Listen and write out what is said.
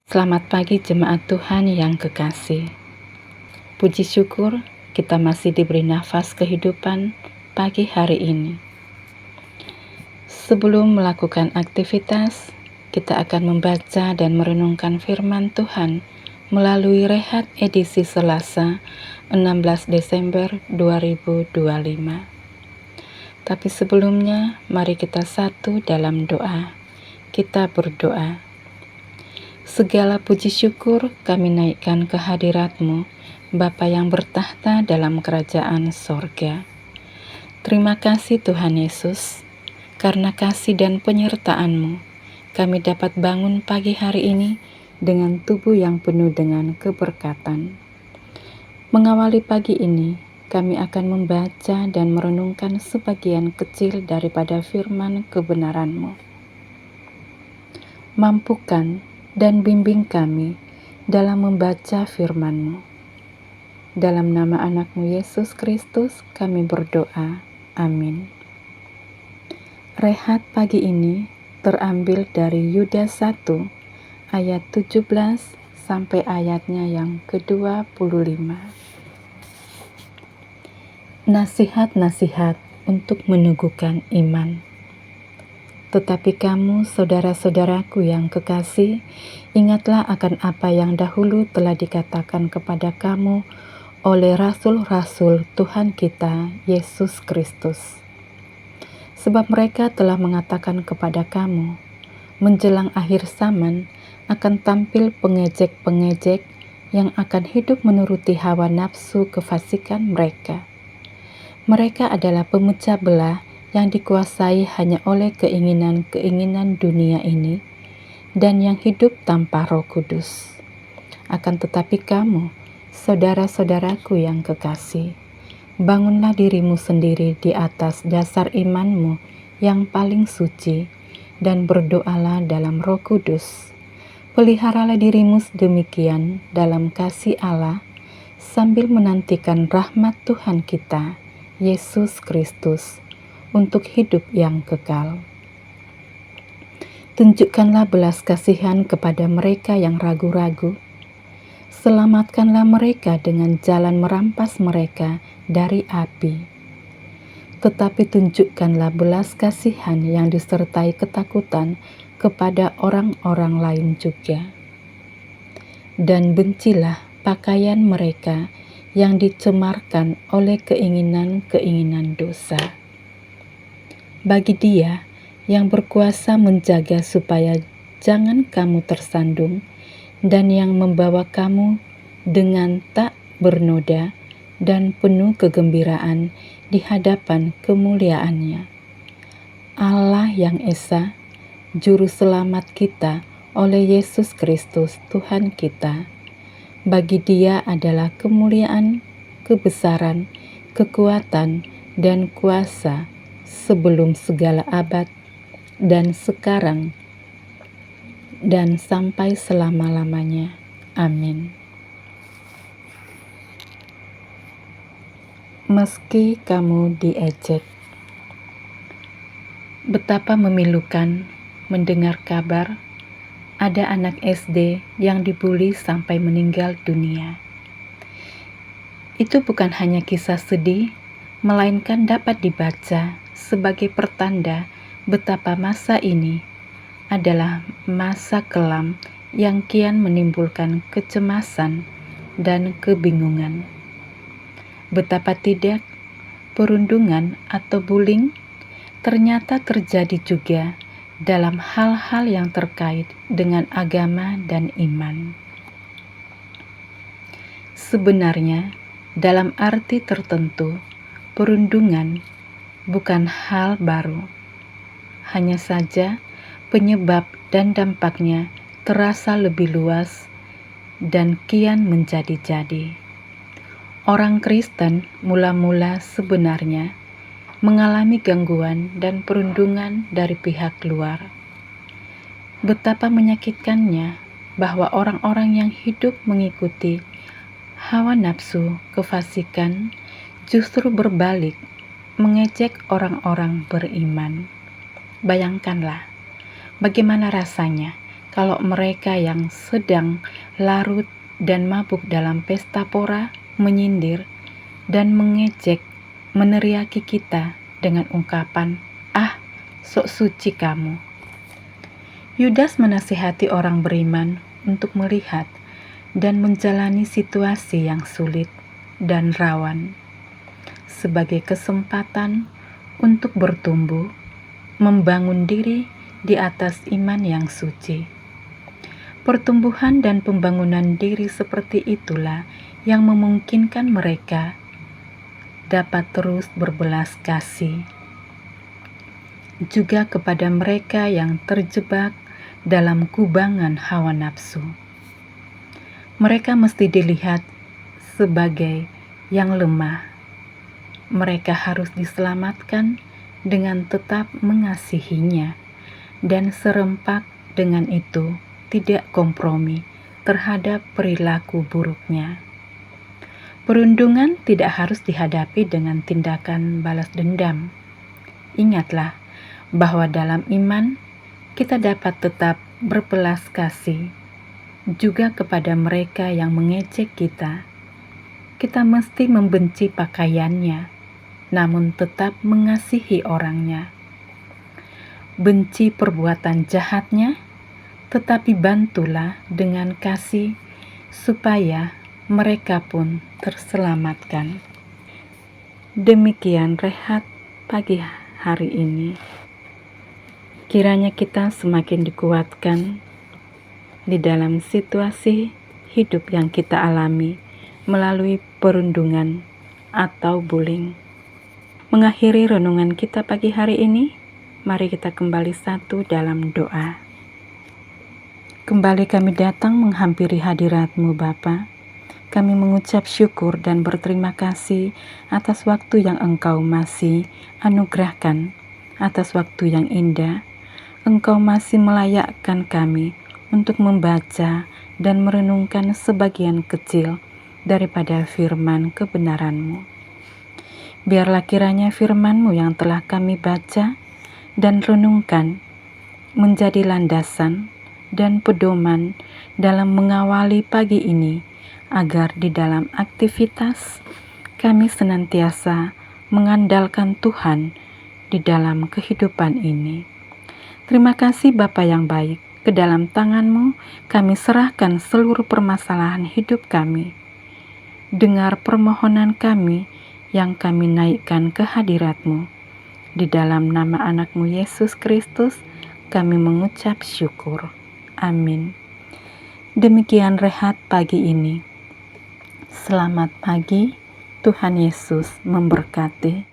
Selamat pagi jemaat Tuhan yang kekasih. Puji syukur kita masih diberi nafas kehidupan pagi hari ini. Sebelum melakukan aktivitas, kita akan membaca dan merenungkan firman Tuhan melalui Rehat edisi Selasa 16 Desember 2025. Tapi sebelumnya, mari kita satu dalam doa. Kita berdoa. Segala puji syukur kami naikkan ke hadirat-Mu, Bapa yang bertahta dalam kerajaan sorga. Terima kasih Tuhan Yesus, karena kasih dan penyertaan-Mu, kami dapat bangun pagi hari ini dengan tubuh yang penuh dengan keberkatan. Mengawali pagi ini, kami akan membaca dan merenungkan sebagian kecil daripada firman kebenaran-Mu. Mampukan dan bimbing kami dalam membaca firman-Mu. Dalam nama anak-Mu Yesus Kristus kami berdoa. Amin. Rehat pagi ini terambil dari Yudas 1 ayat 17 sampai ayatnya yang ke-25. Nasihat-nasihat untuk meneguhkan iman. Tetapi kamu, saudara-saudaraku yang kekasih, ingatlah akan apa yang dahulu telah dikatakan kepada kamu oleh rasul-rasul Tuhan kita, Yesus Kristus. Sebab mereka telah mengatakan kepada kamu, menjelang akhir zaman akan tampil pengejek-pengejek yang akan hidup menuruti hawa nafsu kefasikan mereka. Mereka adalah pemecah belah yang dikuasai hanya oleh keinginan-keinginan dunia ini dan yang hidup tanpa Roh Kudus. Akan tetapi kamu, saudara-saudaraku yang kekasih, bangunlah dirimu sendiri di atas dasar imanmu yang paling suci dan berdoalah dalam Roh Kudus. Peliharalah dirimu demikian dalam kasih Allah sambil menantikan rahmat Tuhan kita, Yesus Kristus, untuk hidup yang kekal. Tunjukkanlah belas kasihan kepada mereka yang ragu-ragu. Selamatkanlah mereka dengan jalan merampas mereka dari api. Tetapi tunjukkanlah belas kasihan yang disertai ketakutan kepada orang-orang lain juga. Dan bencilah pakaian mereka yang dicemarkan oleh keinginan-keinginan dosa. Bagi Dia yang berkuasa menjaga supaya jangan kamu tersandung dan yang membawa kamu dengan tak bernoda dan penuh kegembiraan di hadapan kemuliaan-Nya. Allah yang Esa, Juru Selamat kita oleh Yesus Kristus Tuhan kita. Bagi Dia adalah kemuliaan, kebesaran, kekuatan, dan kuasa sebelum segala abad dan sekarang dan sampai selama-lamanya. Amin. Meski kamu diejek. Betapa memilukan mendengar kabar ada anak SD yang dibuli sampai meninggal dunia. Itu bukan hanya kisah sedih, melainkan dapat dibaca sebagai pertanda betapa masa ini adalah masa kelam yang kian menimbulkan kecemasan dan kebingungan. Betapa tidak, perundungan atau bullying ternyata terjadi juga dalam hal-hal yang terkait dengan agama dan iman. Sebenarnya, dalam arti tertentu, perundungan bukan hal baru. Hanya saja penyebab dan dampaknya terasa lebih luas dan kian menjadi-jadi. Orang Kristen mula-mula sebenarnya mengalami gangguan dan perundungan dari pihak luar. Betapa menyakitkannya bahwa orang-orang yang hidup mengikuti hawa nafsu kefasikan justru berbalik mengejek orang-orang beriman. Bayangkanlah bagaimana rasanya kalau mereka yang sedang larut dan mabuk dalam pesta pora menyindir dan mengejek, meneriaki kita dengan ungkapan, "Ah, sok suci kamu." Yudas menasihati orang beriman untuk melihat dan menjalani situasi yang sulit dan rawan sebagai kesempatan untuk bertumbuh, membangun diri di atas iman yang suci. Pertumbuhan dan pembangunan diri seperti itulah yang memungkinkan mereka dapat terus berbelas kasih juga kepada mereka yang terjebak dalam kubangan hawa nafsu. Mereka mesti dilihat sebagai yang lemah. Mereka harus diselamatkan dengan tetap mengasihinya dan serempak dengan itu tidak kompromi terhadap perilaku buruknya. Perundungan tidak harus dihadapi dengan tindakan balas dendam. Ingatlah bahwa dalam iman kita dapat tetap berbelas kasih juga kepada mereka yang mengejek kita. Kita mesti membenci pakaiannya, namun tetap mengasihi orangnya. Benci perbuatan jahatnya, tetapi bantulah dengan kasih supaya mereka pun terselamatkan. Demikian rehat pagi hari ini. Kiranya kita semakin dikuatkan di dalam situasi hidup yang kita alami melalui perundungan atau bullying. Mengakhiri renungan kita pagi hari ini, mari kita kembali satu dalam doa. Kembali kami datang menghampiri hadirat-Mu Bapa. Kami mengucap syukur dan berterima kasih atas waktu yang Engkau masih anugerahkan, atas waktu yang indah. Engkau masih melayakkan kami untuk membaca dan merenungkan sebagian kecil daripada firman kebenaran-Mu. Biarlah kiranya firman-Mu yang telah kami baca dan renungkan menjadi landasan dan pedoman dalam mengawali pagi ini, agar di dalam aktivitas kami senantiasa mengandalkan Tuhan di dalam kehidupan ini. Terima kasih Bapa yang baik, ke dalam tangan-Mu kami serahkan seluruh permasalahan hidup kami. Dengar permohonan kami yang kami naikkan ke hadirat-Mu. Di dalam nama anak-Mu Yesus Kristus kami mengucap syukur. Amin. Demikian rehat pagi ini. Selamat pagi, Tuhan Yesus memberkati.